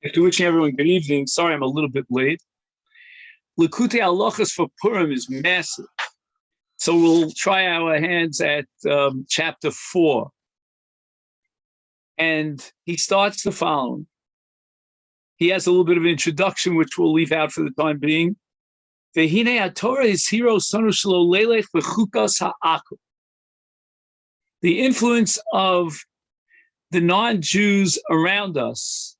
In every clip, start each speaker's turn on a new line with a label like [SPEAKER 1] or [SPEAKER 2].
[SPEAKER 1] After wishing everyone good evening, sorry I'm a little bit late. Likutei Halachos for Purim is massive. So we'll try our hands at chapter 4. And he starts the following. He has a little bit of an introduction, which we'll leave out for the time being. Vehine HaTorah is hero sonu shelo lelech v'chukas ha'akum. The influence of the non-Jews around us,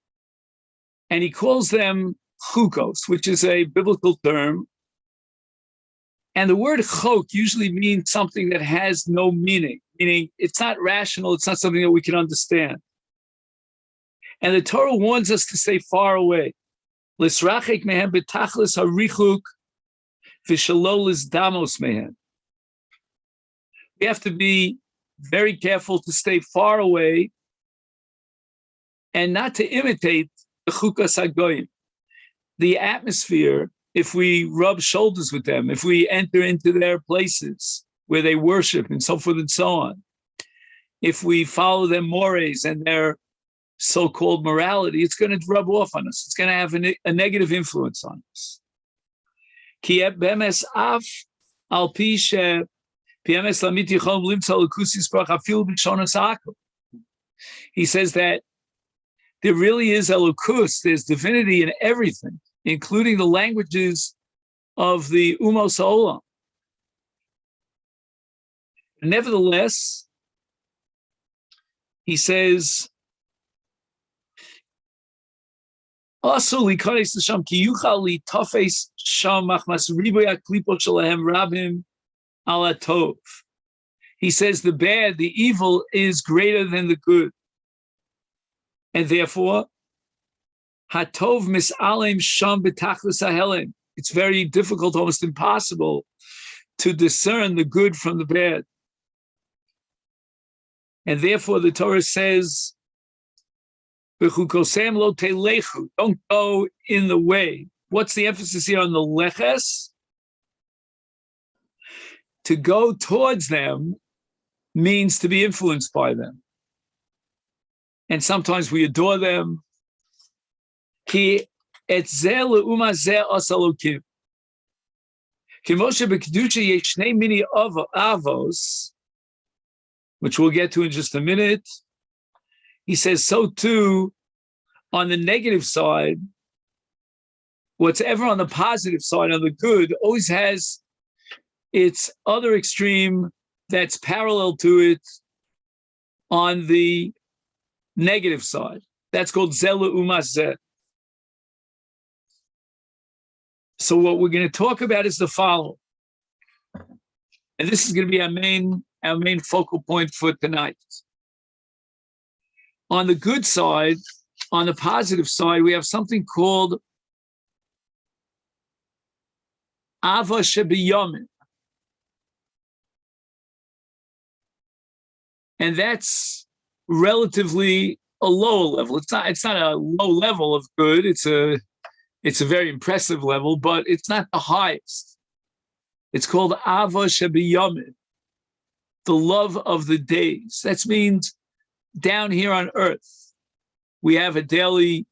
[SPEAKER 1] and he calls them chukos, which is a biblical term. And the word chok usually means something that has no meaning it's not rational, it's not something that we can understand. And the Torah warns us to stay far away. Lisrachek mehem betachlis harichuk v'shelo lizdamos mehem. We have to be very careful to stay far away and not to imitate the Is Hagoyim. The atmosphere, if we rub shoulders with them, if we enter into their places where they worship and so forth and so on, if we follow their mores and their so-called morality, it's going to rub off on us. It's going to have a negative influence on us. He says that there really is elokus, there's divinity in everything, including the languages of the Umos Ha'olam. Nevertheless, he says, also likanes l'sham ki yuchal li tafes sham machmas riboy haklipot shelahem rabim ala tov. He says the bad, the evil is greater than the good. And therefore, hatov misalem sham betachlis hahelem. It's very difficult, almost impossible, to discern the good from the bad. And therefore, the Torah says, "B'chukosem lo telechu." Don't go in the way. What's the emphasis here on the leches? To go towards them means to be influenced by them. And sometimes we adore them. Ki etzel le'umazeh asalokim. Ki Moshe b'kedusha yesh shnei mini avos, which we'll get to in just a minute. He says, so too, on the negative side, what's ever on the positive side, on the good, always has its other extreme that's parallel to it on the negative side. That's called zela umazeh. So what we're going to talk about is the following. And this is going to be our main focal point for tonight. On the good side, on the positive side, we have something called Ava Shebiyamin. And that's relatively a lower level. It's not a low level of good. It's a very impressive level, but it's not the highest. It's called Ava Shebiyamin, the love of the days. That means down here on earth, we have a daily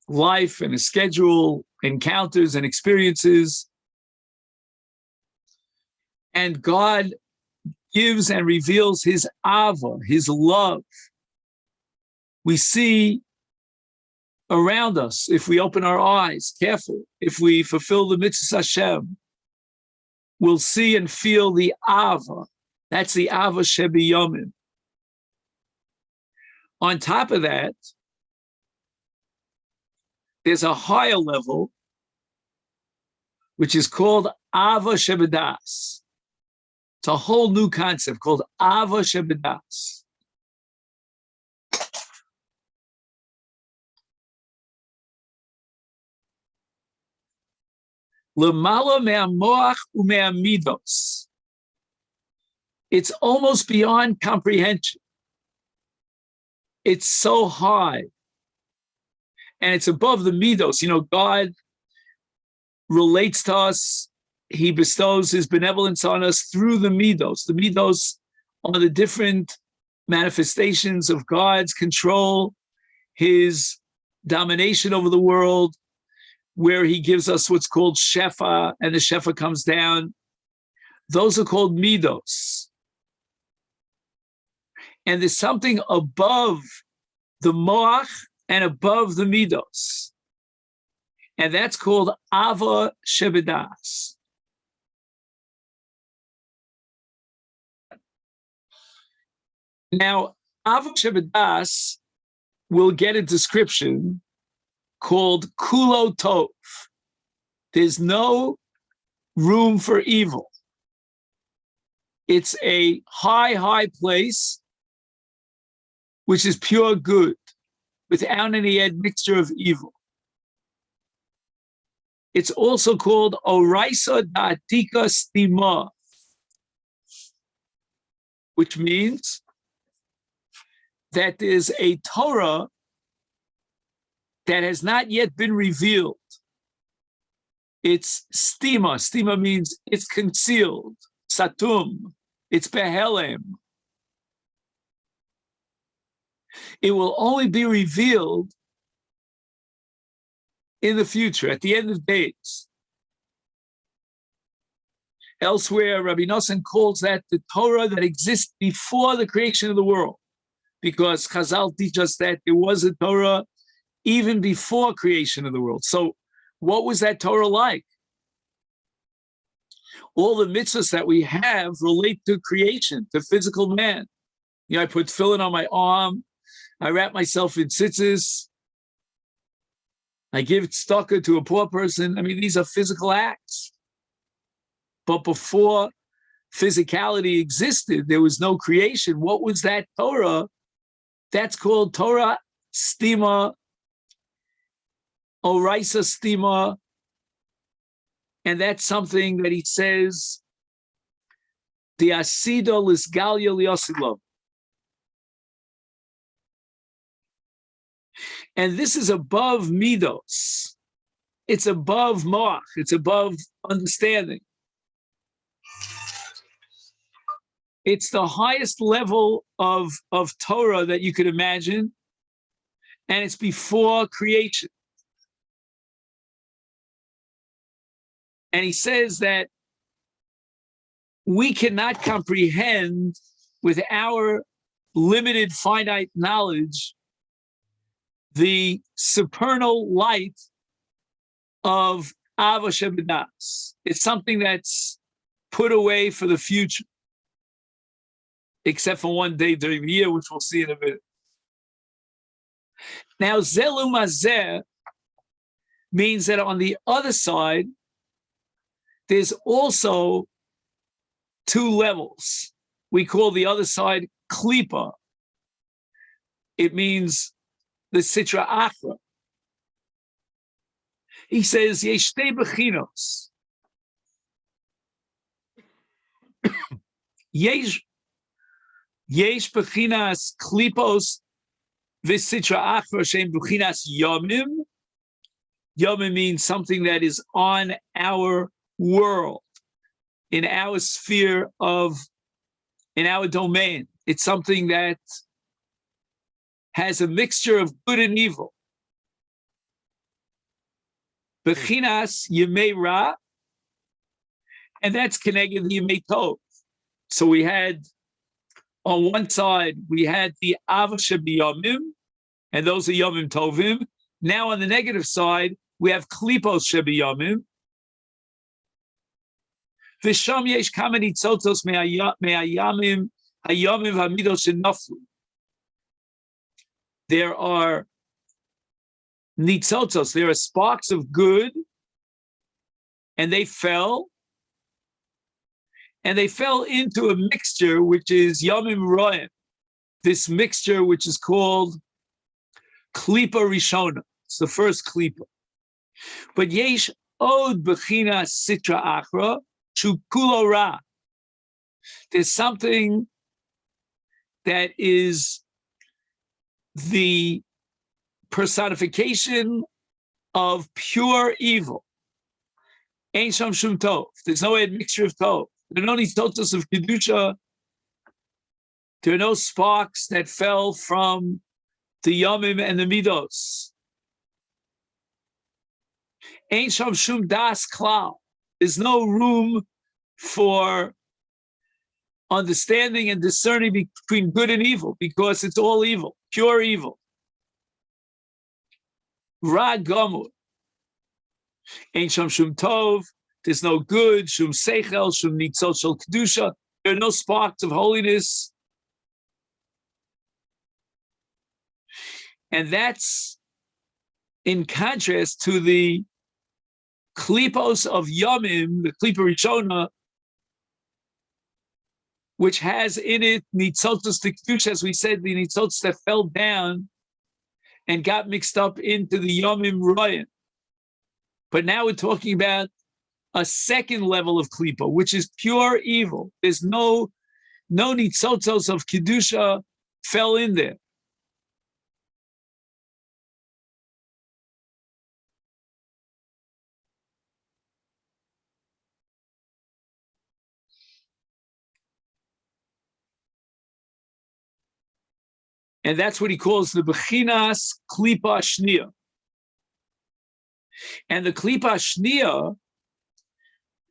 [SPEAKER 1] life and a schedule, encounters and experiences. And God gives and reveals his Ava, his love. We see around us, if we open our eyes, careful, if we fulfill the mitzvahs Hashem, we'll see and feel the Ava. That's the Ava Shebiyamin. On top of that, there's a higher level, which is called Ava Shebedas. It's a whole new concept called Ava Shebedas. Lemala me'amoach u'me'amidos. It's almost beyond comprehension. It's so high. And it's above the midos. You know, God relates to us. He bestows his benevolence on us through the midos. The midos are the different manifestations of God's control, his domination over the world, where he gives us what's called shefa, and the shefa comes down. Those are called midos. And there's something above the moach and above the midos. And that's called ava shebedas. Now, ava shebedas will get a description called kulo tov. There's no room for evil. It's a high, high place, which is pure good, without any admixture of evil. It's also called oraisa da'atika stima, which means that there's a Torah that has not yet been revealed. It's stima. Stima means it's concealed. Satum. It's behelem. It will only be revealed in the future, at the end of days. Elsewhere, Rabbi Nosson calls that the Torah that exists before the creation of the world, because Chazal teach us that there was a Torah even before creation of the world. So what was that Torah like? All the mitzvahs that we have relate to creation, to physical man. You know, I put tefillin on my arm, I wrap myself in tzitzis, I give tzedakah to a poor person. I mean, these are physical acts. But before physicality existed, there was no creation. What was that Torah? That's called Torah stima, oraisa stima, and that's something that he says, the asido lisgalia liosilo. And this is above midos. It's above moach. It's above understanding. It's the highest level of Torah that you could imagine, and it's before creation. And he says that we cannot comprehend with our limited, finite knowledge the supernal light of Ava Shebedas. It's something that's put away for the future, except for one day during the year, which we'll see in a minute. Now, Zelu Mazeh means that on the other side, there's also two levels. We call the other side klipa. It means the sitra achra. He says, yesh shtei bechinos. Yesh bechinas klipos v'sitra achra shem bechinas yomim. Yomim means something that is on our world, in our sphere of, in our domain. It's something that has a mixture of good and evil. Bechinas Yemei Ra, and that's connected to Yemei Tov. So we had, on one side, we had the Ava Shebiyomim, and those are Yomim Tovim. Now on the negative side, we have Klipos Shebiyomim. V'sham yesh kama nitzotzos me'ayamim hayomim hamidos shenaflu. There are nitzotzos, there are sparks of good, and they fell into a mixture which is yomim roim, this mixture which is called klipa rishona. It's the first klipa. But yesh od bechina sitra achra chukulo ra. There's something that is the personification of pure evil. Ein sham shum tov. There's no admixture of tov. There are no nitzotzos of kedusha. There are no sparks that fell from the yomim and the midos. Ein sham shum das klal. There's no room for understanding and discerning between good and evil, because it's all evil, pure evil. Ra gomur. Ein sham shum tov. There's no good. Shum seichel, shum nitzot shel kedusha. There are no sparks of holiness. And that's in contrast to the klipos of Yomim, the klipa Rishona, which has in it nitzotos to kedusha, as we said, the nitzotos that fell down and got mixed up into the Yomim Royan. But now we're talking about a second level of klipa, which is pure evil. There's no nitzotos of kedusha fell in there. And that's what he calls the Bechinas Klipa Shnia. And the Klipa Shnia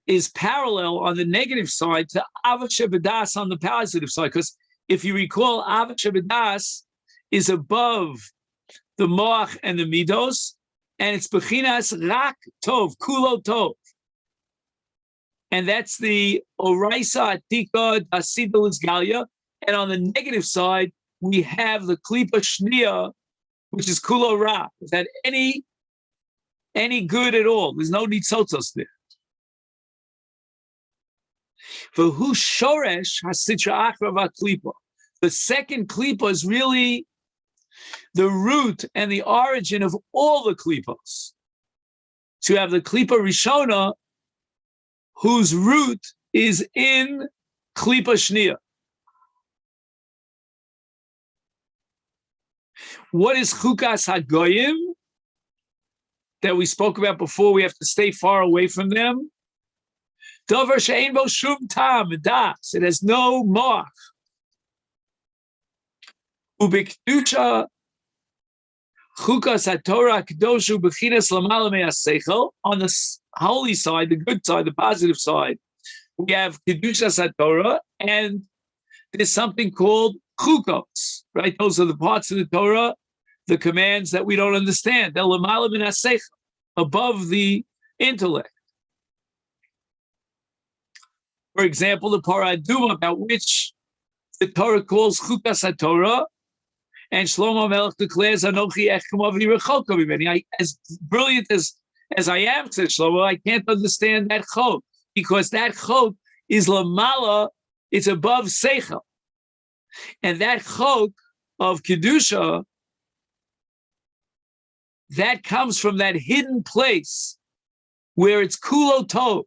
[SPEAKER 1] is parallel on the negative side to Ava Shebedas on the positive side. Because if you recall, Ava Shebedas is above the Moach and the Midos, and it's Bechinas Rak Tov, Kulo Tov. And that's the Oraisa Atika Dasidal Isgalia. And on the negative side, we have the Klipa Shnia, which is Kulo Ra, without any good at all. There's no nitzotos there. For who shoresh hasitra akrava klipa. The second klipa is really the root and the origin of all the klipos. So you have the klipa rishona, whose root is in klipa shnia. What is chukas hagoyim that we spoke about before? We have to stay far away from them. Davar she'ein bo shum tam das. It has no moach. Ubikdusha chukas haTorah kedoshu bechinas lamala me'aseichel. On the holy side, the good side, the positive side, we have kedushas haTorah, and there's something called chukos. Right? Those are the parts of the Torah, the commands that we don't understand. They're lamala me'aseichel, above the intellect. For example, the Paraduma, about which the Torah calls Chukas HaTorah, and Shlomo Melech declares, Anochi Echem Avi Rechok Mimeni. As brilliant as I am, said Shlomo, I can't understand that chok, because that chok is lamala, it's above Seichel. And that chok of Kedusha, that comes from that hidden place where it's Kulo Tov,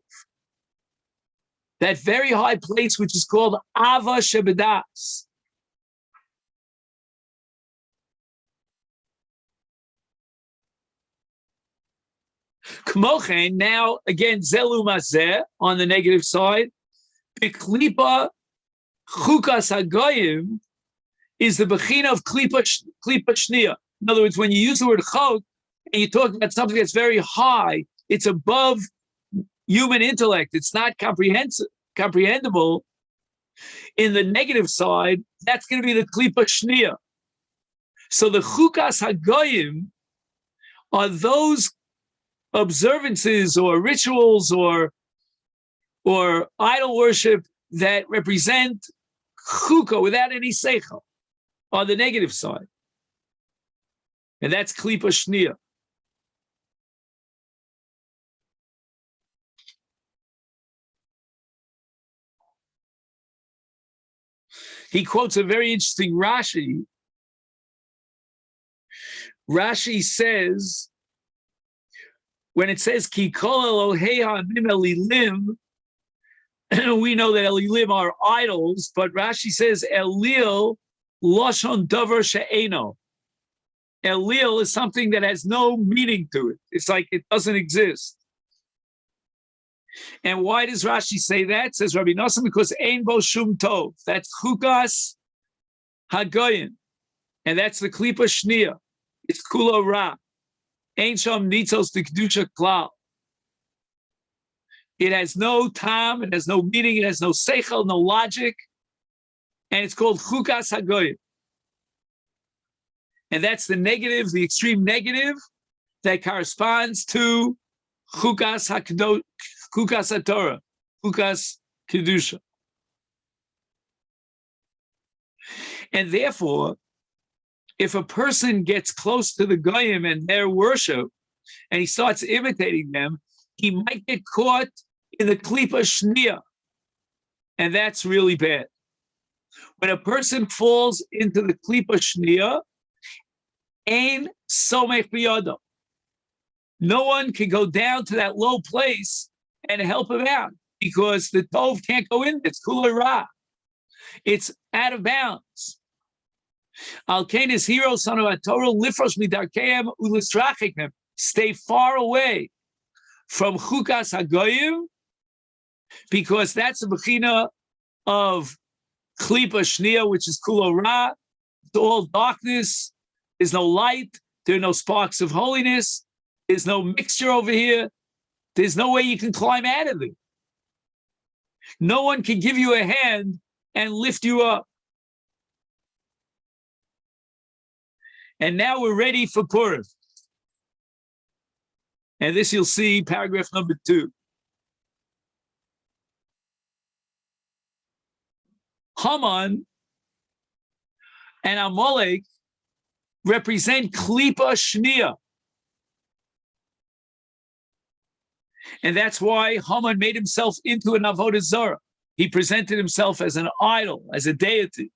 [SPEAKER 1] that very high place which is called Ava Shebedas. Kmochen, now again, Zelu Mazeh on the negative side, Biklipa Chukas Hagoyim is the Bechina of Klipa Shnia. In other words, when you use the word Chok and you talk about something that's very high, it's above human intellect, it's not comprehensible. In the negative side, that's going to be the Klipa Shnia. So the Chukas Hagoyim are those observances or rituals or idol worship that represent Chuka without any Seichel on the negative side. And that's Klipa Shnia. He quotes a very interesting Rashi. Rashi says, when it says Ki kol Elohei ha'amim elilim, we know that elilim are idols, but Rashi says Elil loshon davar she'eno. Elil is something that has no meaning to it. It's like it doesn't exist. And why does Rashi say that? Says Rabbi Nosson, because ein bo shum tov. That's chukas hagoyim, and that's the klipa shnia. It's kulo ra. Ein sham nitzos the kedusha klal. It has no time, it has no meaning, it has no seichel, no logic, and it's called Chukas Hagoyim. And that's the negative, the extreme negative that corresponds to Chukas HaTorah, Chukas Kedusha. And therefore, if a person gets close to the Goyim and their worship, and he starts imitating them, he might get caught in the Klipa Shniya. And that's really bad. When a person falls into the Klipa Shniya, Ein Somech B'yado. No one can go down to that low place and help him out because the Tov can't go in. It's Kula Ra. It's out of bounds. Al Kain is hero, son of Torah, Lifrosh Midarkeim Ulistrachiknem. Stay far away from Chukas Hagoyim because that's a bechina of Klipa Shniya, which is Kula Ra. It's all darkness. There's no light. There are no sparks of holiness. There's no mixture over here. There's no way you can climb out of it. No one can give you a hand and lift you up. And now we're ready for Purim. And this you'll see, paragraph number 2. Haman and Amalek represent Klipa Shniya. And that's why Haman made himself into an Avodah Zarah. He presented himself as an idol, as a deity.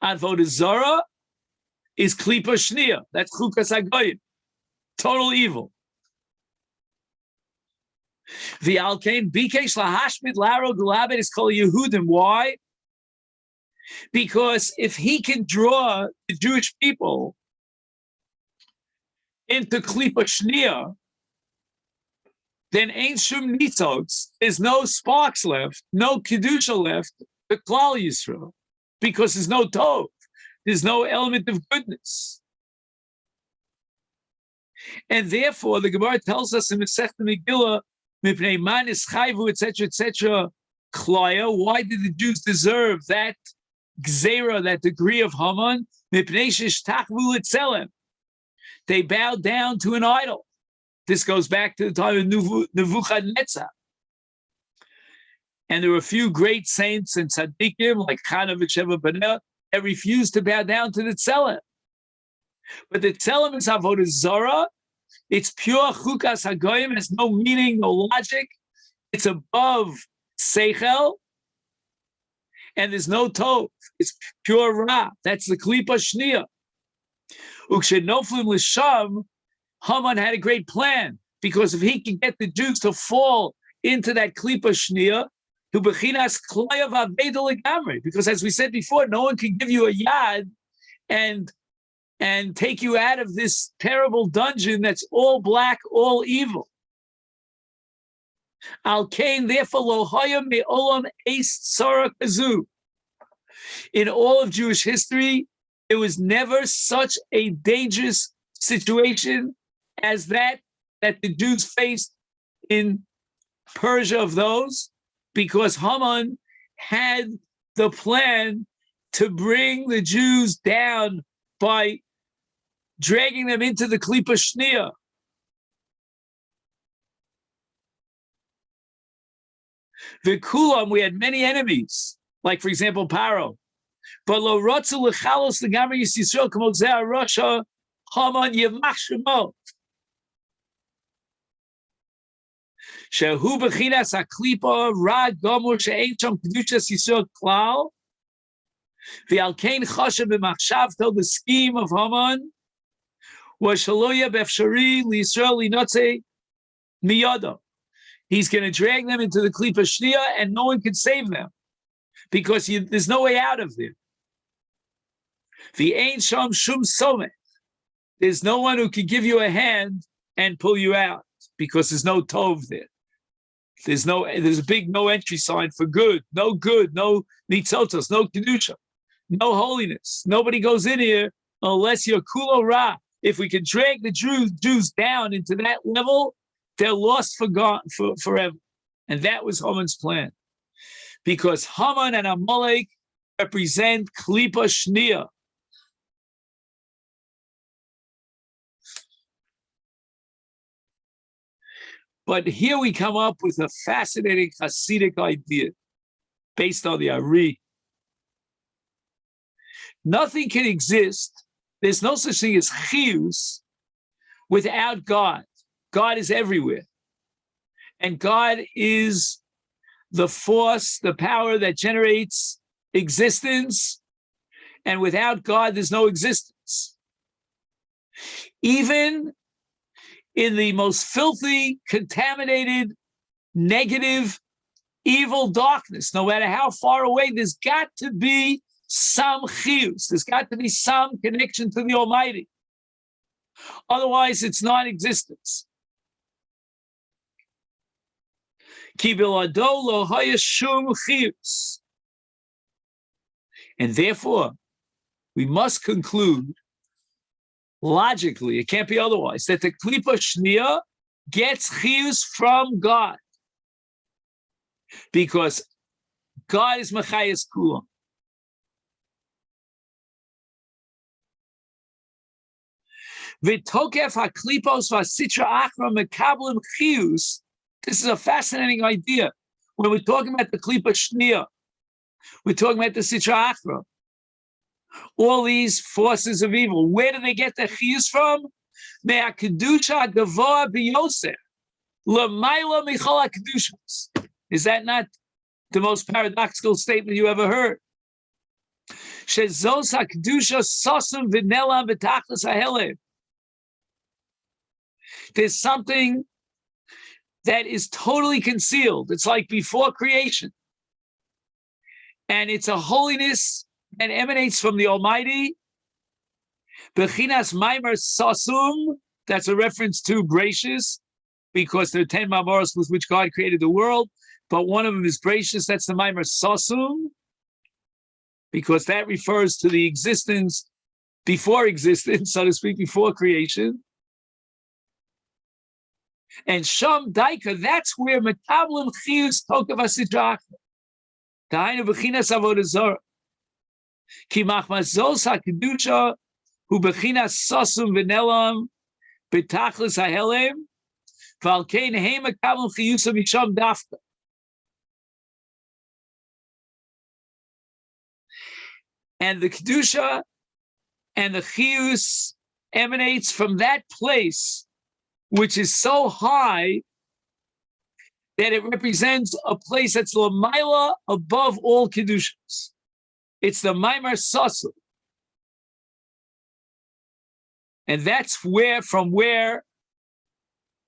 [SPEAKER 1] Avodah Zarah is Klipa Shniya. That's Chukas Hagoyim. Total evil. V'alkein bikesh lahashmid laro gulabed is called Yehudim. Why? Because if he can draw the Jewish people into Klipa Shniya, then ain't shum nitzotz. There's no sparks left, no kedusha left, the Klal Yisrael, because there's no tov, there's no element of goodness, and therefore the Gemara tells us in Masechta Megillah, mipnei man ischayvu, etc., etc. Klaya. Why did the Jews deserve that gzeira, that degree of Haman? Mipnei sheshtachvu litzelem. They bowed down to an idol. This goes back to the time of Nebuchadnezzar. And there were a few great saints and tzaddikim, like Chana v'Sheva Baneh, that refused to bow down to the Tzelem. But the Tzelem is Avodah Zarah. It's pure Chukas Hagoyim. It has no meaning, no logic. It's above Seichel. And there's no Tov. It's pure Ra. That's the Klipa Shniya. Ukshenoflim l'sham, Haman had a great plan, because if he can get the Jews to fall into that Klipa Shniya, because as we said before, no one can give you a yad and take you out of this terrible dungeon that's all black, all evil. Al Kain, therefore, lo hayam me'olam eis tzara kazu. In all of Jewish history, there was never such a dangerous situation as that the Jews faced in Persia of those, because Haman had the plan to bring the Jews down by dragging them into the Klipa Shniya. V'kulam, we had many enemies, like for example Paro. But lo rotzu lechalos legamri Yisrael k'mot zeh Rasha Haman yemach shemo. Shehu b'chinas haklipa ra gomur she'ein sham kedushas Yisrael klal. V'al kein chashav b'machshavto, the scheme of Haman was shaloya b'efshari liYisrael linotze miyado. He's going to drag them into the Klipa Shniya, and no one can save them because there's no way out of there. The Ein Sham Shum Someh. There's no one who can give you a hand and pull you out because there's no Tov there. There's a big no entry sign for good, no nitzotos, no kedusha, no holiness. Nobody goes in here unless you're kulo ra. If we can drag the Jews down into that level, they're lost forever. And that was Haman's plan. Because Haman and Amalek represent Klipa Shnia. But here we come up with a fascinating Hasidic idea based on the Ari. Nothing can exist. There's no such thing as chiyus without God. God is everywhere. And God is the force, the power that generates existence. And without God, there's no existence. Even in the most filthy, contaminated, negative, evil darkness, no matter how far away, there's got to be some chiyus. There's got to be some connection to the Almighty. Otherwise, it's non-existence. Ki bilado lo haya shum chiyus. And therefore, we must conclude logically, it can't be otherwise, that the Klipa Shnia gets chiyus from God. Because God is Machayas Kulam. V'tokef haklipos v'sitra achra mekablim chiyus. This is a fascinating idea. When we're talking about the Klipa Shnia, we're talking about the Sitra Achra. All these forces of evil, where do they get their chiyus from? Me'akedusha gavoa b'yosef l'mayla michol hakedushas. Is that not the most paradoxical statement you ever heard? Shezos hakedusha sosum v'nelam v'tachlis ha'helev. There's something that is totally concealed. It's like before creation. And it's a holiness that emanates from the Almighty. Bechinas Maimer Sasum, that's a reference to gracious, because there are 10 Mamoros with which God created the world, but one of them is gracious, that's the Maimer Sasum, because that refers to the existence, before existence, so to speak, before creation. And Sham Daika, that's where Metablim Chiyus Tokav HaSidra Achra. Dahainu Bechinas Avodah Zarah. Ki Machmazos HaKedusha Hu Bechinas Sasum V'nelam B'tachlis HaHelem V'al Kein Heim Metablim Chiyusam Misham Dafka. And the Kedusha and the Chiyus emanates from that place which is so high that it represents a place that's l'mayla, above all kedushas. It's the Maimar Sasu. And that's where, from where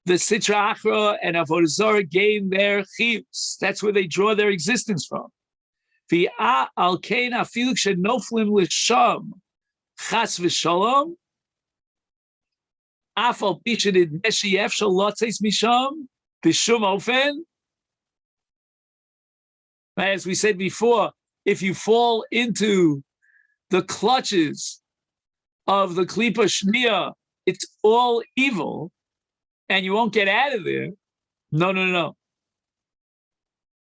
[SPEAKER 1] the Sitra Achra and Avodah Zarah gain their chiyus. That's where they draw their existence from. V'ya al kein afilu shenoflim l'sham chas v'shalom afal pishadid meshi efshal lotzes misham b'shum ofen. As we said before, if you fall into the clutches of the Klipa Shnia, it's all evil, and you won't get out of there. No.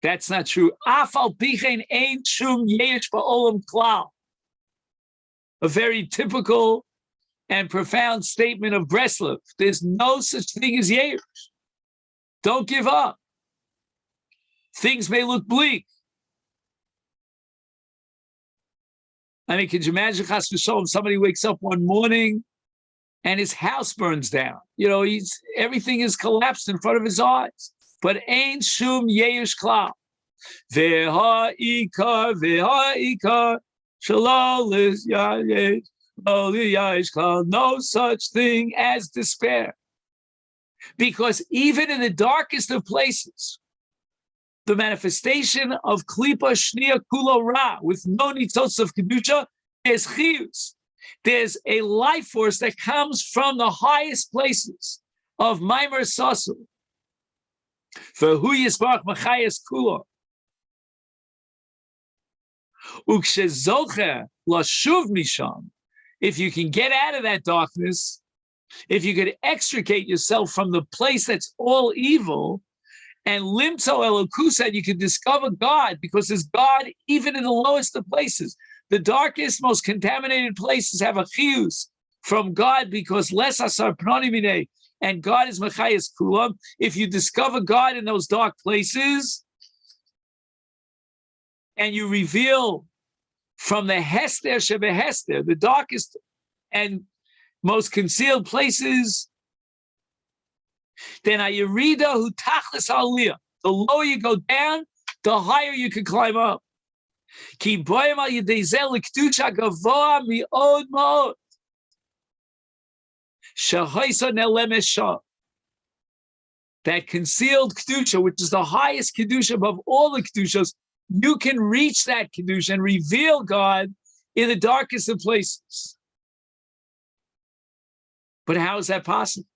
[SPEAKER 1] That's not true. Afal pichein ein shum yesh ba'olam klal. A very typical and profound statement of Breslov. There's no such thing as yesh. Don't give up. Things may look bleak. I mean, could you imagine, chas v'sholom, somebody wakes up one morning and his house burns down? You know, everything is collapsed in front of his eyes. But ain't shum yesh klal. Veha ikar, shalolis yayesh, yayesh klal. No such thing as despair. Because even in the darkest of places, the manifestation of Klipa Shnia Kula Ra, with no nitzos of Kedusha, is chiyus. There's a life force that comes from the highest places of Maimer Sasu. For hu yisbarach machayas kula. Ukshezocher lashuv misham. If you can get out of that darkness If you could extricate yourself from the place that's all evil, and limto elokusa, you can discover God, because there's God even in the lowest of places. The darkest, most contaminated places have a chiyus from God, because less asar pranimine, and God is mechayis kulam. If you discover God in those dark places, and you reveal from the hester shebehester, the darkest and most concealed places, then ayurida hu tachlis aliyah. The lower you go down, the higher you can climb up. Ki boyim al yedei zeh likdusha gavoa mi'od ma'od. Shahaisa nelemesha. That concealed kedusha, which is the highest kedusha above all the kedushas, you can reach that kedusha and reveal God in the darkest of places. But how is that possible?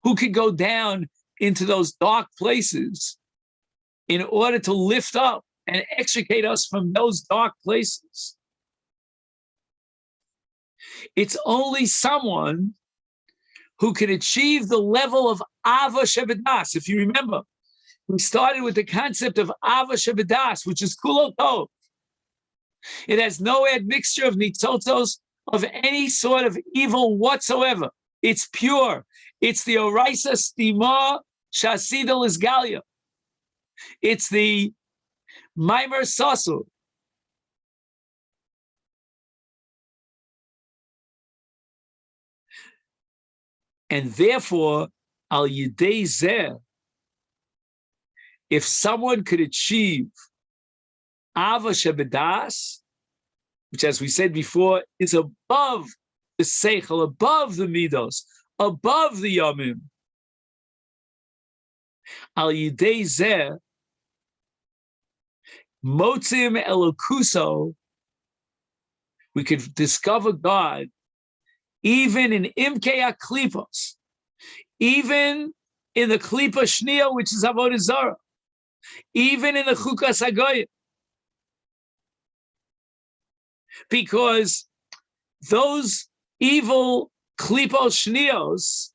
[SPEAKER 1] Who could go down into those dark places in order to lift up and extricate us from those dark places? It's only someone who can achieve the level of Ava Shebedas. If you remember, we started with the concept of Ava Shebedas, which is Kulo Tov. It has no admixture of nitzotos, of any sort of evil whatsoever. It's pure. It's the Oraisa Stima Shasidal Isgalia. It's the Maimer Sasu. And therefore, Al Yidei Zeh, if someone could achieve Ava Shebedas, which, as we said before, is above the Seichel, above the Midos, above the Yomim, Al Yidei Zeh, Motzim Elokuso, we could discover God even in Imkei HaKlipos, even in the Klipa Shnia, which is Avodah Zarah, even in the Chukas Hagoyim, because those evil Klipos Shnios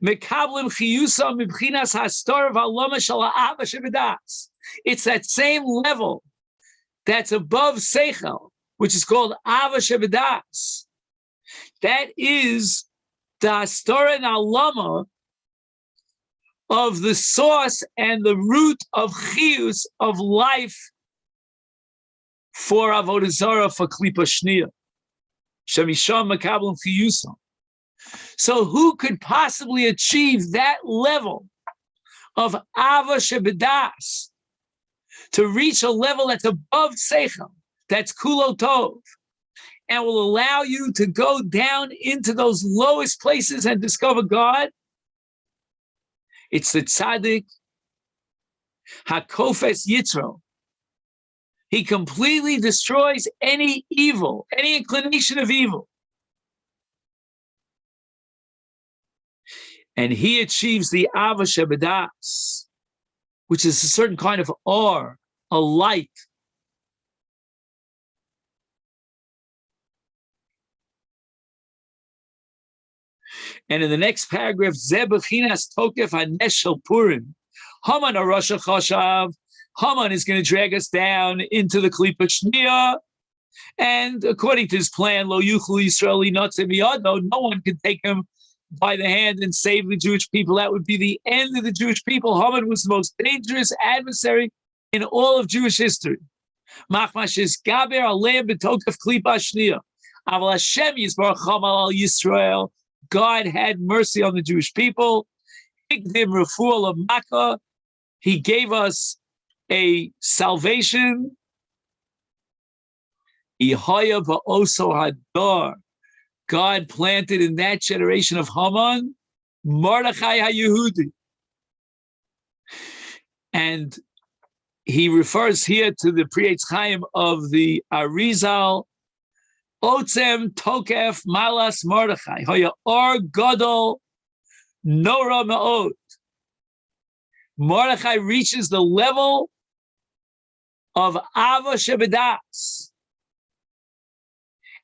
[SPEAKER 1] mekablim chiyusa mibchinas hastor v'aloma shel ha'ava shebedas. It's that same level that's above Seichel, which is called Ava Shebedas. That is the Hastorah and Alama of the source and the root of Chiyus, of life for Avodah Zarah, for Klipa Shnia. Shemisham Makablim Chiyusam. So who could possibly achieve that level of Ava Shebedas, to reach a level that's above Seichel, that's Kulo Tov, and will allow you to go down into those lowest places and discover God? It's the tzaddik, Hakofes Yitro. He completely destroys any evil, any inclination of evil. And he achieves the Ava Shebedas, which is a certain kind of or, a light. And in the next paragraph, Zeh Bechinas Tokef HaNes Shel Purim, Haman HaRasha Chashav, Haman is going to drag us down into the Klipa Shnia, and according to his plan, Lo Yuchlu Yisrael Yinotze Miyado, no one can take him by the hand and save the Jewish people. That would be the end of the Jewish people. Haman was the most dangerous adversary in all of Jewish history. Machmashes Gaber Aleim B'Tokef Klipa Shnia, Aval Hashem Yisbarach Haman al Yisrael. God had mercy on the Jewish people. Higdim Refuah L'Makkah. He gave us a salvation. Ihaya Ba'oso Hadar. God planted in that generation of Haman Mordechai HaYehudi. And he refers here to the Pri Eitz Chaim of the Arizal, Otzem Tokef Malas Mordechai, Hoya Or Gadol Nora Ma'od. Mordechai reaches the level of Ava Shebedas.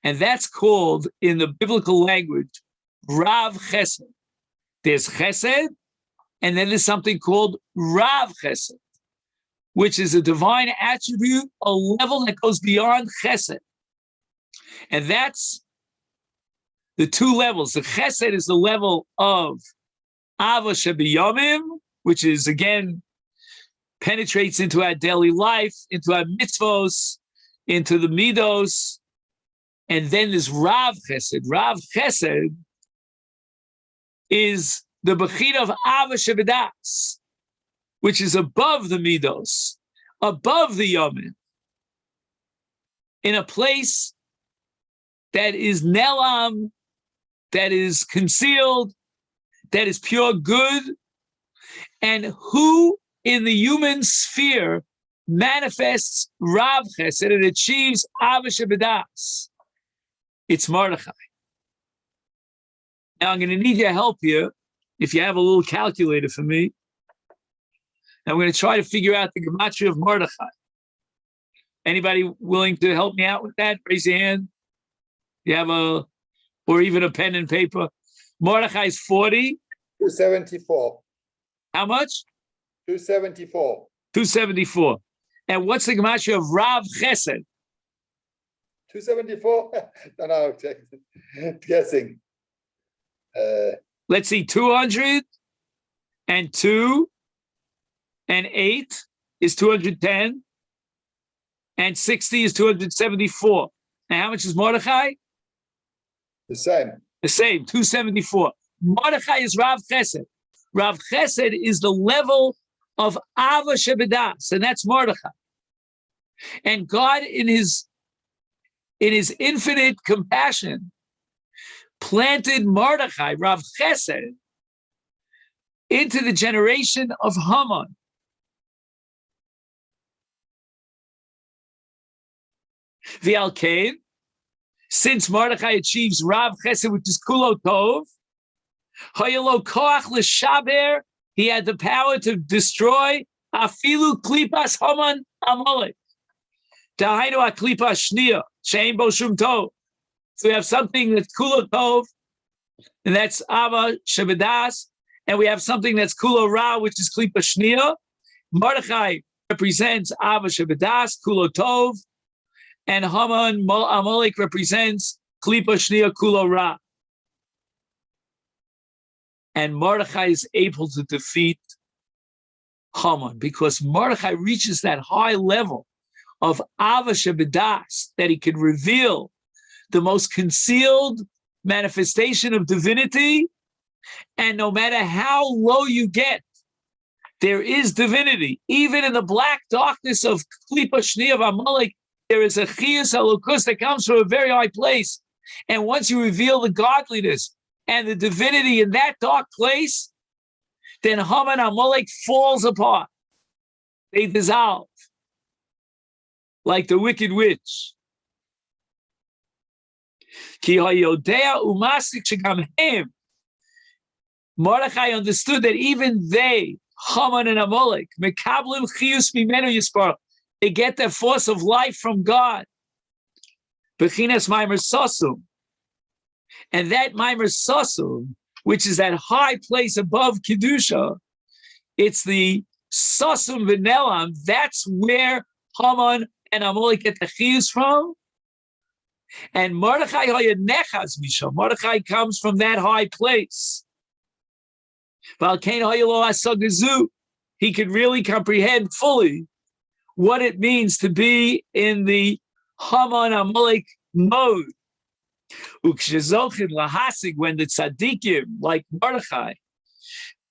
[SPEAKER 1] And that's called, in the biblical language, Rav Chesed. There's Chesed, and then there's something called Rav Chesed, which is a divine attribute, a level that goes beyond Chesed. And that's the two levels. The Chesed is the level of Ava Shebiyamim, which is, again, penetrates into our daily life, into our mitzvos, into the midos. And then there's Rav Chesed. Rav Chesed is the Bechira of Ava Shebedas, which is above the midos, above the Yomim, in a place that is nelam, that is concealed, that is pure good, and who in the human sphere manifests Rav Chesed and achieves Ava Shebedas. It's Mordechai. Now I'm going to need your help here, if you have a little calculator for me. I'm going to try to figure out the gematria of Mordechai. Anybody willing to help me out with that? Raise your hand. You have or even a pen and paper. Mordechai is 40.
[SPEAKER 2] 274.
[SPEAKER 1] How much?
[SPEAKER 2] 274.
[SPEAKER 1] 274. And what's the gematria of Rav Chesed?
[SPEAKER 2] 274? No, guessing.
[SPEAKER 1] Let's see, 200 and 2 and 8 is 210, and 60 is 274. And how much is Mordechai?
[SPEAKER 2] The same.
[SPEAKER 1] The same, 274. Mordechai is Rav Chesed. Rav Chesed is the level of Ava Shebedas, and that's Mordechai. And God, in his infinite compassion, planted Mordechai, Rav Chesed, into the generation of Haman. V'al Kain, since Mordechai achieves Rav Chesed, which is Kulo Tov, Hayalo Koach L'Shaber, he had the power to destroy Afilu Klipas Haman Amalek. Dahainu HaKlipa Shnia, Shein Bo Shum Tov. So we have something that's Kulo Tov, and that's Ava Shebedas, and we have something that's Kulo Ra, which is Klipa Shnia. Mordechai represents Ava Shebedas, Kulo Tov, and Haman Amalek represents Klipa Shnia, Kulo Ra. And Mordechai is able to defeat Haman because Mordechai reaches that high level of Ava Shebedas that he can reveal the most concealed manifestation of divinity. And no matter how low you get, there is divinity. Even in the black darkness of Klipa Shni of Amalek, there is a Chiyus Halukus that comes from a very high place. And once you reveal the godliness and the divinity in that dark place, then Haman Amalek falls apart. They dissolve like the wicked witch. Mordechai understood that even they, Haman and Amalek, they get their force of life from God. Bechinas Maimer Sosum. And that Maimer Sosum, which is that high place above Kedusha, it's the Sosum V'Nelam, that's where Haman and Amalek get the chiyus from. And Mordechai Hayadnechas Misham. Mordechai comes from that high place. He could really comprehend fully what it means to be in the Haman Amalek mode. When the tzaddikim like Mordechai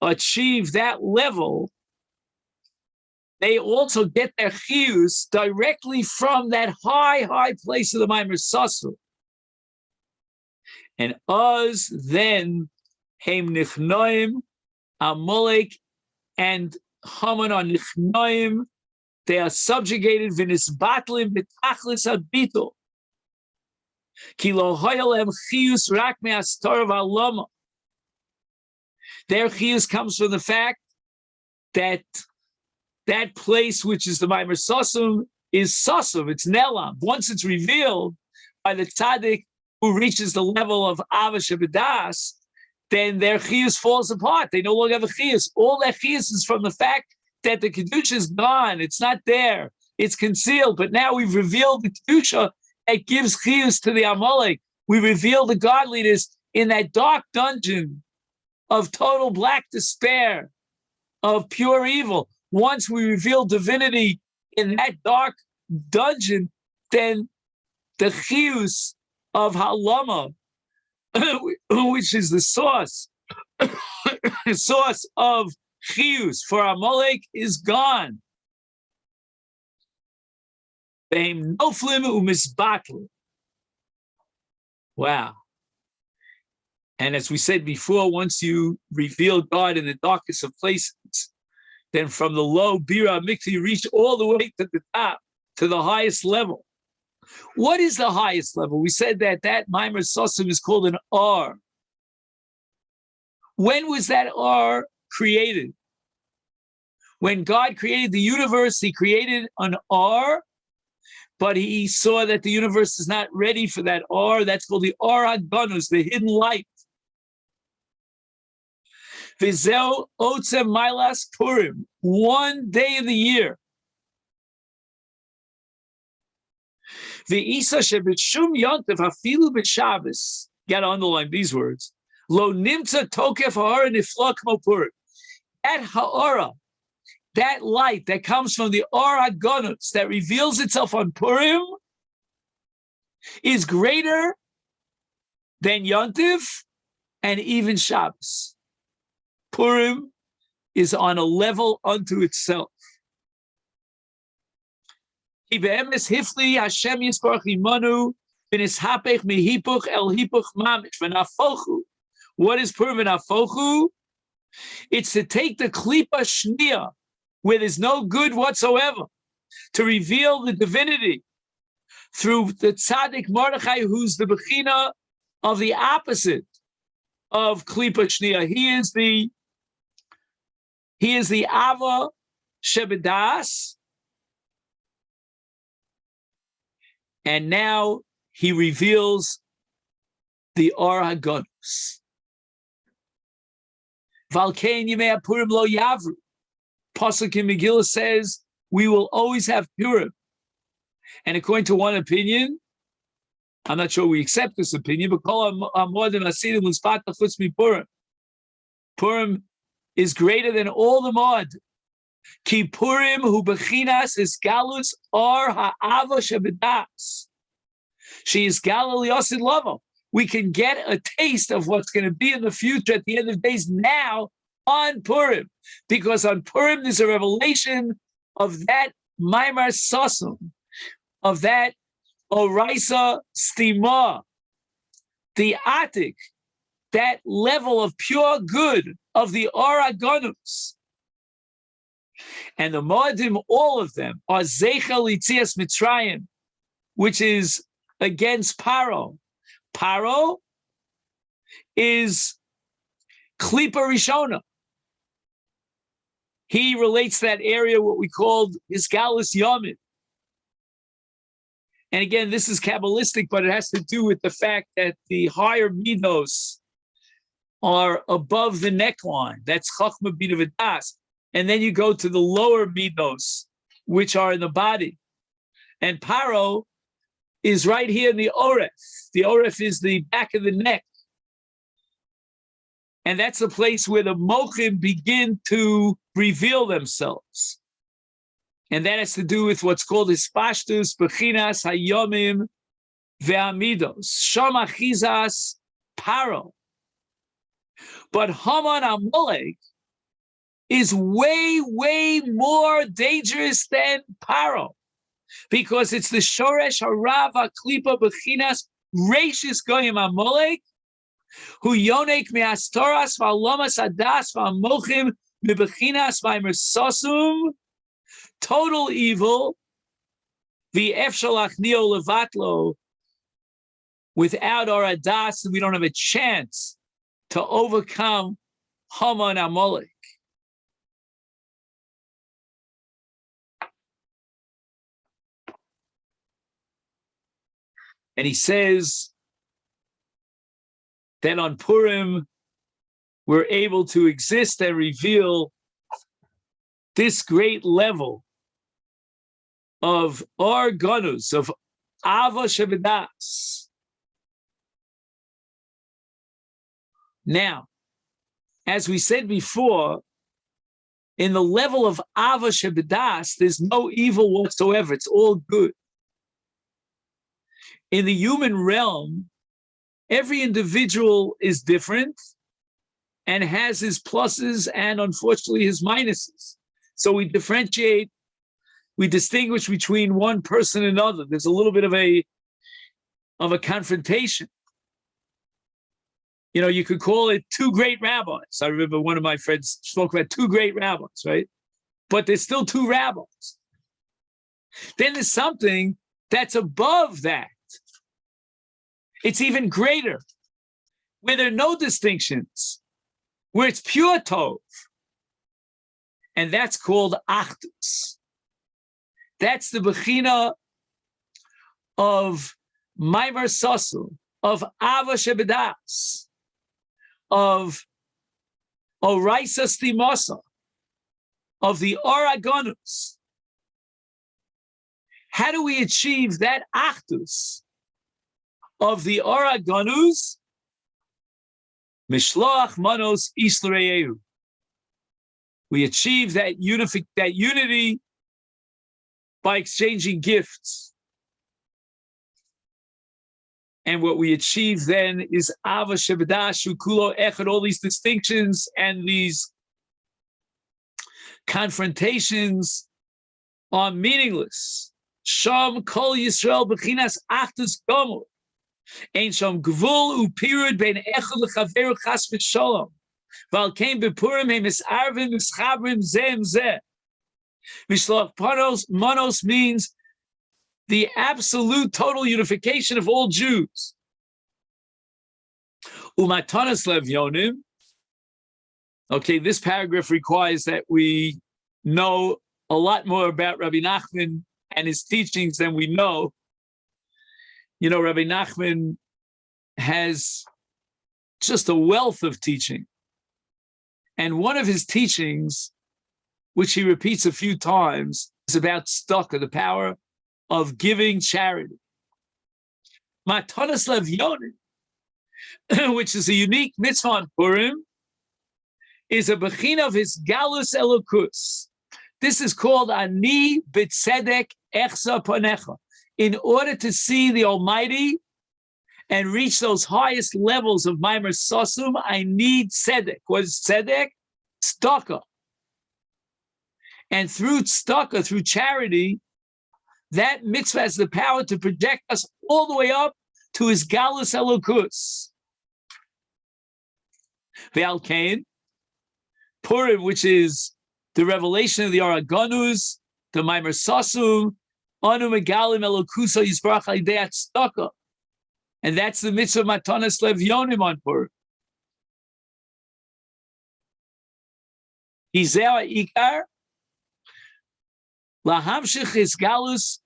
[SPEAKER 1] achieve that level, they also get their chiyus directly from that high place of the Maimer Sasu. And us then, Heim Nichnoim, Amalek and Haman are Nichnoim, they are subjugated, V'nisbatlim b'tachlis habitul. Ki lo hoyalem chiyus rak me'astor v'alama. Their chiyus comes from the fact that that place, which is the Maimer Sosum, is Sosum, it's Nelam. Once it's revealed by the tzaddik who reaches the level of Ava Shebedas, then their chiyus falls apart. They no longer have a chiyus. All their chiyus is from the fact that the kedusha is gone. It's not there. It's concealed. But now we've revealed the kedusha that gives chiyus to the Amalek. We reveal the godliness in that dark dungeon of total black despair, of pure evil. Once we reveal divinity in that dark dungeon, then the chiyus of halama, which is the source, the source of chiyus for Amalek, is gone. Wow. And as we said before, once you reveal God in the darkest of places, then from the low Bira Mikta, you reach all the way to the top, to the highest level. What is the highest level? We said that Maimer Sosim is called an R. When was that R created? When God created the universe, he created an R, but he saw that the universe is not ready for that R. That's called the R Haganus, the hidden light. Vizeu Otzem Mailas Purim, one day in the year. Ve'isa shebitshum yontev hafilu b'Shabbos. Got to underline these words. Lo nimtza tokef ha'ara nifla k'mo Purim. That ha'ara, that light that comes from the Or HaGanus that reveals itself on Purim, is greater than Yontiv and even Shabbos. Purim is on a level unto itself. What is Purim in Afochu? It's to take the klipa shnia, where there's no good whatsoever, to reveal the divinity through the tzaddik Mordechai, who's the bechina of the opposite of klipa shnia. He is the Ava Shebedas, and now he reveals the Or HaGanus. Valkein Yimei Purim lo yavru. Pasuk in Megillah says we will always have Purim. And according to one opinion, I'm not sure we accept this opinion, but Purim is greater than all the mod. Ki Purim hu bechinas is galus or ha'ava shebedas. She is Galilee Yosid Lavo. We can get a taste of what's going to be in the future at the end of days now on Purim, because on Purim there's a revelation of that Maimar Sosum, of that Oraisa Stima, the Atik, that level of pure good of the Or HaGanus. And the Moadim, all of them, are Zeichel Yitzias Mitzrayim, which is against Paro. Paro is Klipa Rishona. He relates that area, what we called Isgalus Yomid. And again, this is Kabbalistic, but it has to do with the fact that the higher midos are above the neckline. That's Chachma Bina V'das. And then you go to the lower midos, which are in the body. And Paro is right here in the Oref. The Oref is the back of the neck. And that's the place where the Mochim begin to reveal themselves. And that has to do with what's called Hispashtus, Bechinas, Hayomim, Ve'amidos. Sham Achizas, Paro. But Haman Amalek is way, way more dangerous than Paro, because it's the Shoresh Harav HaKlipa Bechinas Reishis Goyim Amalek, who Yonek Me'astoras V'alomas Adas V'amochim Me'bechinas V'amersosum, total evil, V'ef Shalach Neo Levatlo, without our Adas, we don't have a chance to overcome Haman Amalek. And he says that on Purim, we're able to exist and reveal this great level of organus, of ava shebedas. Now, as we said before, in the level of ava shebedas, there's no evil whatsoever. It's all good. In the human realm, every individual is different and has his pluses and, unfortunately, his minuses. So we differentiate, we distinguish between one person and another. There's a little bit of a confrontation. You know, you could call it two great rabbis. I remember one of my friends spoke about two great rabbis, right? But there's still two rabbis. Then there's something that's above that. It's even greater, where there are no distinctions, where it's pure tov. And that's called achdus. That's the bechina of maimer sasu, of ava shebedas, of oraisa stimasa, of the oragonus. How do we achieve that achdus of the oragonus? Mishloach manos islereyehu. We achieve that unity by exchanging gifts. And what we achieve then is ava shebedas kulo echad. All these distinctions and these confrontations are meaningless. Sham kol Yisrael b'chinas achdus gomor. Ein sham gvul upirud ben echad lechaveru chas v'shalom. Val came bepurim he misarvim mischabrim zem zeh. Mishloach manos means the absolute total unification of all Jews. Umatanas levyonim. Okay, this paragraph requires that we know a lot more about Rabbi Nachman and his teachings than we know. You know, Rabbi Nachman has just a wealth of teaching. And one of his teachings, which he repeats a few times, is about tzedakah, the power of giving charity. Matanas levyonim, which is a unique mitzvah on Purim, is a bechina of his galus elokus. This is called ani b'tzedek echza panecha. In order to see the Almighty and reach those highest levels of maimer sasum, I need tzedek. What is tzedek? Tzedakah. And through tzedakah, through charity, that mitzvah has the power to project us all the way up to his galus elokus. Ve'al kain, Purim, which is the revelation of the Aragonus, the Maimer Sasum, Anu Megalim Elokusa Yisbarach Alidei Tzedakah. And that's the mitzvah Matanas Levyonim on Purim. Hizeh Ikar, Lahamshich is Galus,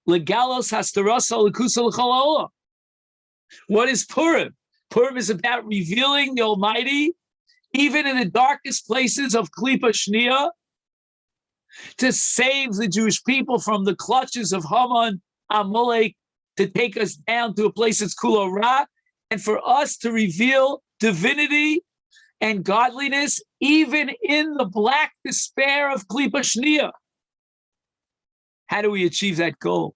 [SPEAKER 1] Legalos Hastarasa Lekusa L'chol. What is Purim? Purim is about revealing the Almighty even in the darkest places of Klipa Shnia, to save the Jewish people from the clutches of Haman, Amalek, to take us down to a place that's Kulo Ra, and for us to reveal divinity and godliness even in the black despair of Klipa Shnia. How do we achieve that goal?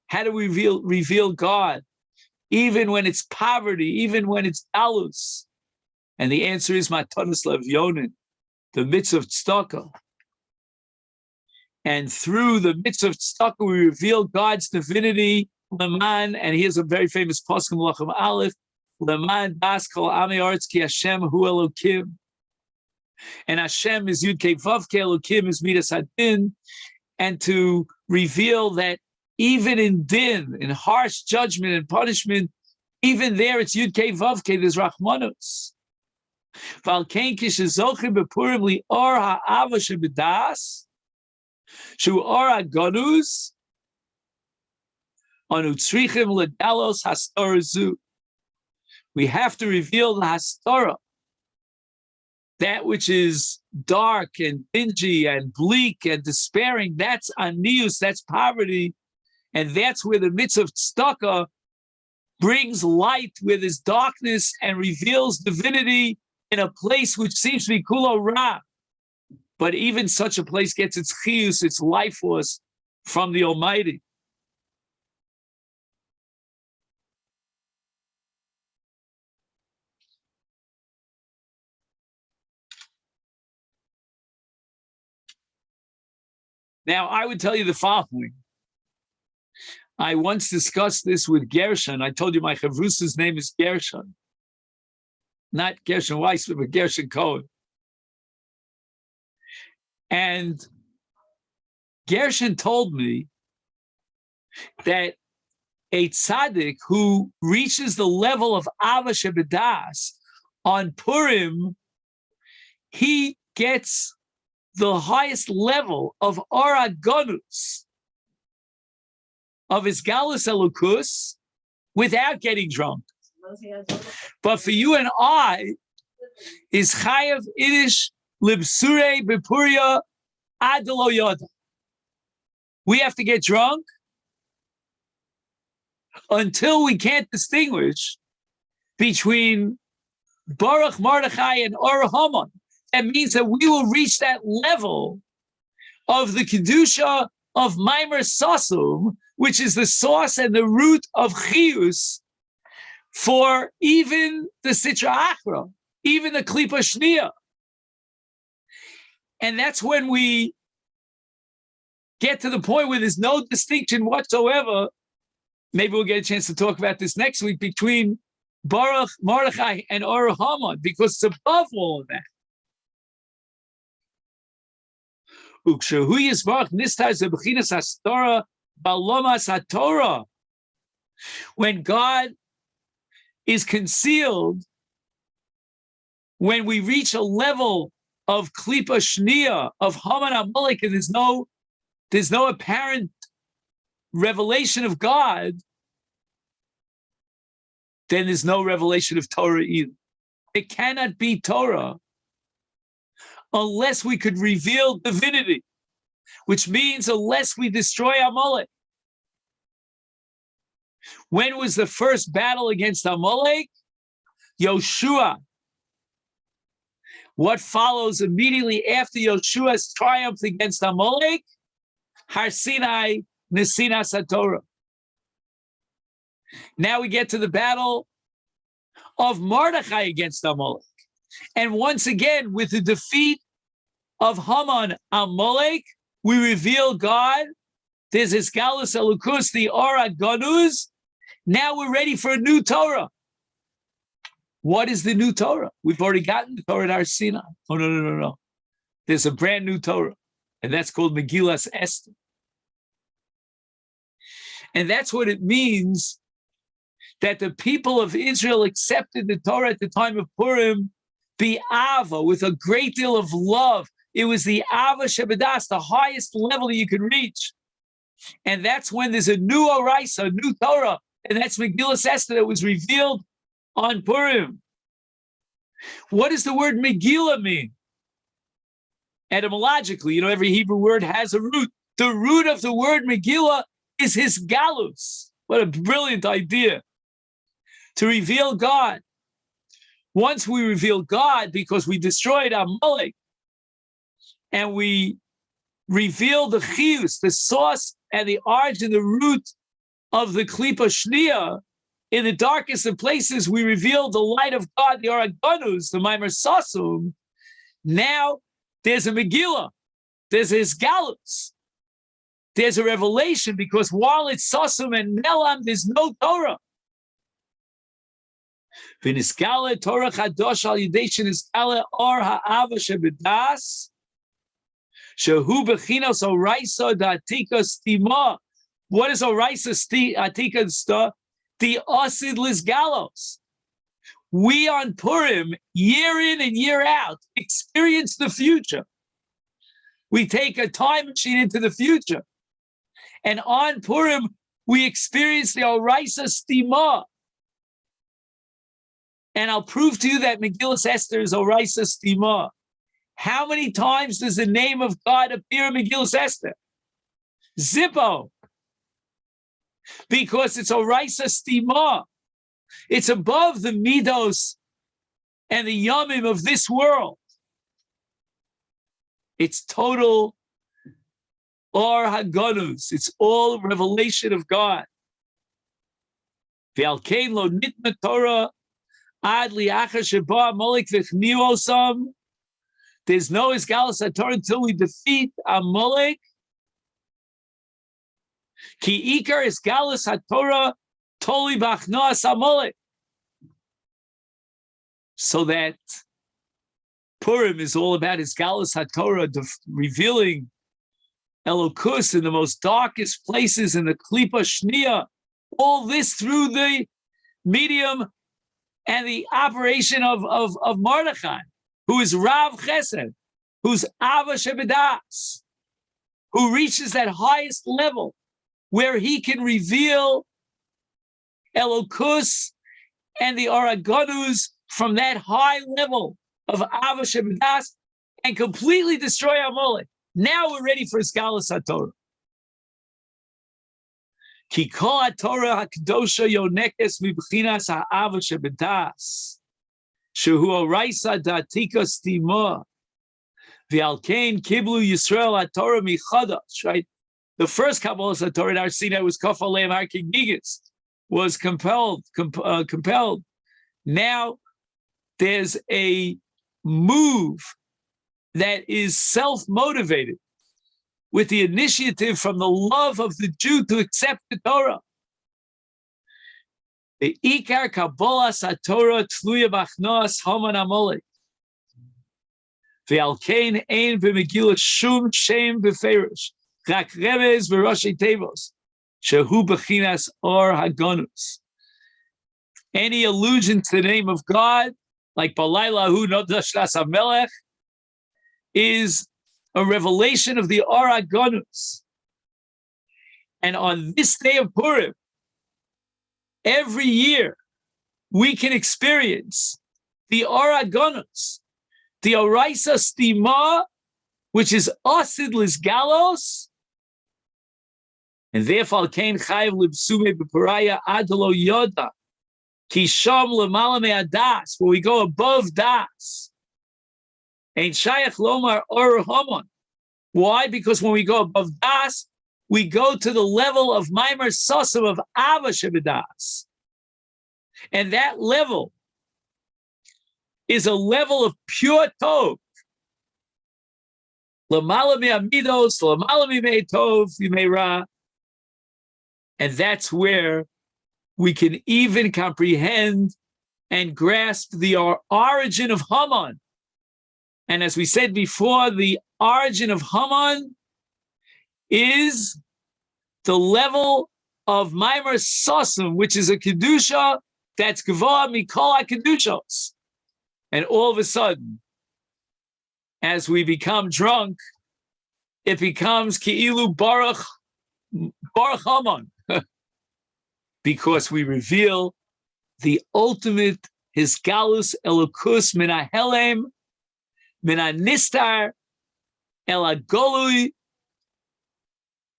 [SPEAKER 1] How do we reveal God even when it's poverty, even when it's dalus? And the answer is Matanas Levyonin, the mitzvah of tzedakah. And through the mitzvah of tzedakah, we reveal God's divinity, Leman, and here's a very famous pasuk in Malachim Aleph, Leman das kol amei aretz ki Hashem hu Elokim. And Hashem is Yud Kei Vav Kei, Elokim is Midas Hadin, and to reveal that even in din, in harsh judgment and punishment, even there it's Yud Kei Vav Kei, there's Rachmanos. Val kein kishezochim bepurim li or ha'ava shebedas, shu or ha'gonus, anu tzrichim ledalos hastara zu. We have to reveal the hastara, that which is dark and dingy and bleak and despairing, that's anius, that's poverty. And that's where the mitzvah of tzedakah brings light where there's darkness and reveals divinity in a place which seems to be kulo ra. But even such a place gets its chiyus, its life force from the Almighty. Now, I would tell you the following. I once discussed this with Gershon. I told you my chavrusa's name is Gershon. Not Gershon Weissman, but Gershon Cohen. And Gershon told me that a tzaddik who reaches the level of Ava Shebedas on Purim, he gets the highest level of Oragonus, of his Galus Elukus, without getting drunk. But for you and I, is Chayav Idish Libsure Bepuria Adelo Yoda. We have to get drunk until we can't distinguish between Baruch Mordechai and Or Haman. That means that we will reach that level of the Kedusha of Maimer Sasum, which is the source and the root of Chiyus for even the Sitra Achra, even the Klipa Shniya. And that's when we get to the point where there's no distinction whatsoever. Maybe we'll get a chance to talk about this next week between Baruch, Mordechai, and Or Haman, because it's above all of that. When God is concealed, when we reach a level of Klipa Shniya, of Haman Amalek, and there's no apparent revelation of God, then there's no revelation of Torah either. It cannot be Torah unless we could reveal divinity, which means unless we destroy Amalek. When was the first battle against Amalek? Yoshua. What follows immediately after Yoshua's triumph against Amalek? Har Sinai, Nesinas HaTorah. Now we get to the battle of Mordechai against Amalek. And once again, with the defeat of Haman Amalek, we reveal God. There's his Galus Elukus, the Ora Ganuz. Now we're ready for a new Torah. What is the new Torah? We've already gotten the Torah at Har Sinai. Oh, no. There's a brand new Torah, and that's called Megillas Esther. And that's what it means that the people of Israel accepted the Torah at the time of Purim, Ava, with a great deal of love. It was the Ava Shebedas, the highest level that you can reach. And that's when there's a new Oraisa, a new Torah, and that's Megillas Esther that was revealed on Purim. What does the word Megillah mean? Etymologically, every Hebrew word has a root. The root of the word Megillah is his galus. What a brilliant idea. To reveal God. Once we reveal God, because we destroyed Amalek, and we reveal the chiyus, the source and the origin, the root of the Klipa Shniya, in the darkest of places, we reveal the light of God, the Oragonus, the Maimer Sasum. Now there's a Megillah, there's his galus, there's a revelation, because while it's Sasum and Nelam, there's no Torah. V'niskala Torah Chadosh al Yidei sheniskala or ha'ava shebedas shehu bechinos oraisa da'atika stima. What is oraisa atika sta? The asid lisgalos. We on Purim, year in and year out, experience the future. We take a time machine into the future, and on Purim we experience the oraisa stima. And I'll prove to you that Megillas Esther is Oraisa Stima. How many times does the name of God appear in Megillas Esther? Zippo. Because it's Oraisa Stima. It's above the Midos and the Yomim of this world. It's total Or Hagonus. It's all revelation of God. V'alkein lo nitna Torah ad li'achar sheba Amalek v'chniu osam. There's no Isgalus HaTorah until we defeat Amalek. Ki ikar Isgalus HaTorah toli b'achnoas Amalek. So that Purim is all about Isgalus HaTorah, revealing Elokus in the most darkest places in the Klipa Shnia. All this through the medium and the operation of Mordechai, who is Rav Chesed, who's Ava Shebedas, who reaches that highest level where he can reveal Elokus and the Aragonus from that high level of Ava Shebedas and completely destroy Amalek. Now we're ready for Isgalus HaTorah. Ki kol HaTorah HaKadosha yonekes mibchinas ha'ava shebedas, shehu oraisa da'atika stima, v'alkein kiblu Yisrael HaTorah michadash, right? The first Kabbalah HaTorah in our Sinai was Kaf Aleim Har Kigigis, was compelled. Now there's a move that is self-motivated with the initiative from the love of the Jew to accept the Torah. The Ikar Kabbalas HaTorah Tluya B'achnoas Haman Amalek. Ve'alkein ein b'Megillah shum shem b'ferish. Rak remez v'roshei tevos. Shehu b'chinas or hagonus. Any allusion to the name of God, like Balayla hu nodashlas Amalek, is a revelation of the Aragonus. And on this day of Purim, every year, we can experience the Aragonus, the Oraisa Stima, which is Asid Lisgalos, and therefore Kain Chayiv Libsume B'Paraya Adalo Yoda, Kisham Lemala Me'adas, where we go above Das. Ain't Shayach Lomar or Haman. Why? Because when we go above Das, we go to the level of Maimer Sosam of Ava Shebedas. And that level is a level of pure Tov. Lamala Mi'amidos, Lamala Mi'mei Tov, Yimeira. And that's where we can even comprehend and grasp the origin of Haman. And as we said before, the origin of Haman is the level of Maimer Sosam, which is a Kedusha that's Gavoa Mikol HaKedushos. And all of a sudden, as we become drunk, it becomes Ki'ilu Baruch Haman, because we reveal the ultimate Hisgalus Elokus Min HaHelem, Min HaNistar, El HaGolui,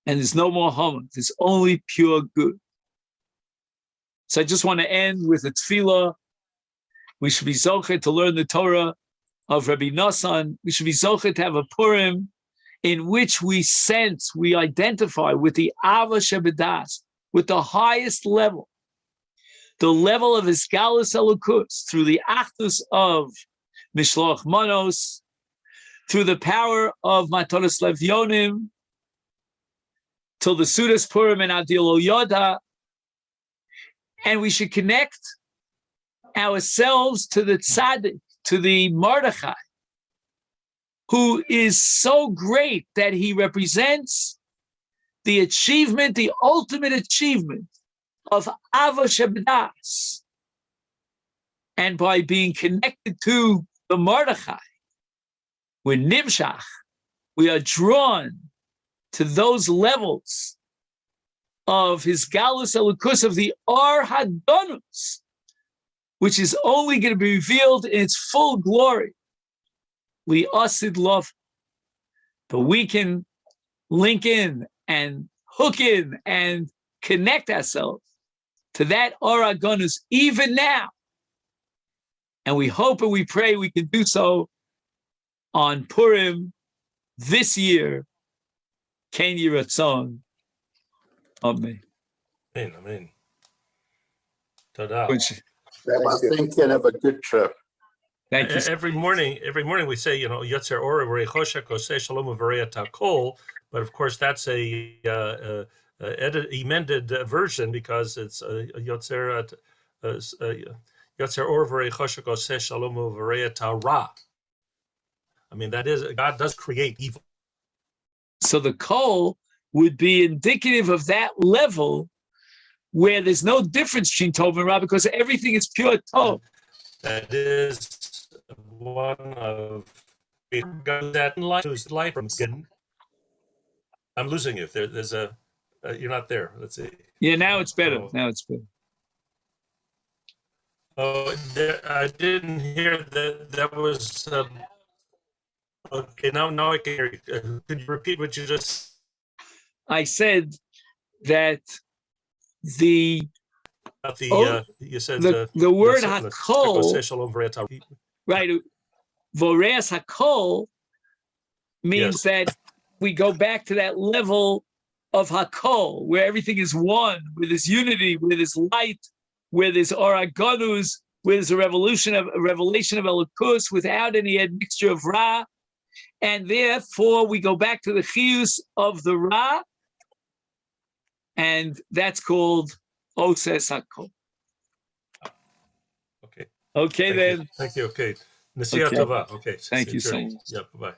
[SPEAKER 1] and there's no more Haman. There's only pure good. So I just want to end with a tefillah. We should be zochet to learn the Torah of Rabbi Nosson. We should be zochet to have a Purim in which we sense, we identify with the Ava Shebedas, with the highest level, the level of Isgalus Elokus, through the Achdus of Mishloach Manos, through the power of Matonos Levyonim, till the Sudas Purim and Adil Yoda, and we should connect ourselves to the Tzaddik, to the Mordechai, who is so great that he represents the achievement, the ultimate achievement of Ava Shebedas. And by being connected to the Mordechai, we're nimshach, we are drawn to those levels of his galus elukus of the Or Hadonus, which is only going to be revealed in its full glory. Li asid love. But we can link in and hook in and connect ourselves to that Oragonus even now. And we hope and we pray we can do so on Purim this year. Ken Yiratzon. Amen.
[SPEAKER 3] Amen. Tada.
[SPEAKER 2] Thank you.
[SPEAKER 4] Have a good trip.
[SPEAKER 1] Thank you.
[SPEAKER 3] Every morning we say, Yotzer Ora V'Reichosha Koseh Shalom V'Varei Takol, but of course that's a amended version because it's Yotzer Ora V'Reichosha Koseh Shalom V'Varei Tara. I mean, that is, God does create evil.
[SPEAKER 1] So the kol would be indicative of that level where there's no difference between Tov and Ra because everything is pure Tov.
[SPEAKER 3] That is one of that light from. I'm losing you. There's a you're not there. Let's see.
[SPEAKER 1] Yeah, now it's better. Now it's better.
[SPEAKER 3] Oh, I didn't hear that. That was okay. Now I can hear you. Could you repeat what you just?
[SPEAKER 1] I said that you said the word hakol, right? Voreas hakol means that we go back to that level of hakol where everything is one, where there's unity, where there's light, where there's oragonus, where there's a revelation of Elokus without any admixture of Ra, and therefore we go back to the chiyus of the Ra, and that's called Oses HaKol.
[SPEAKER 3] Okay.
[SPEAKER 1] Okay, then.
[SPEAKER 3] Thank you. Okay. Nasiya Tova. Okay.
[SPEAKER 1] Thank you so much.
[SPEAKER 3] Yeah, bye-bye.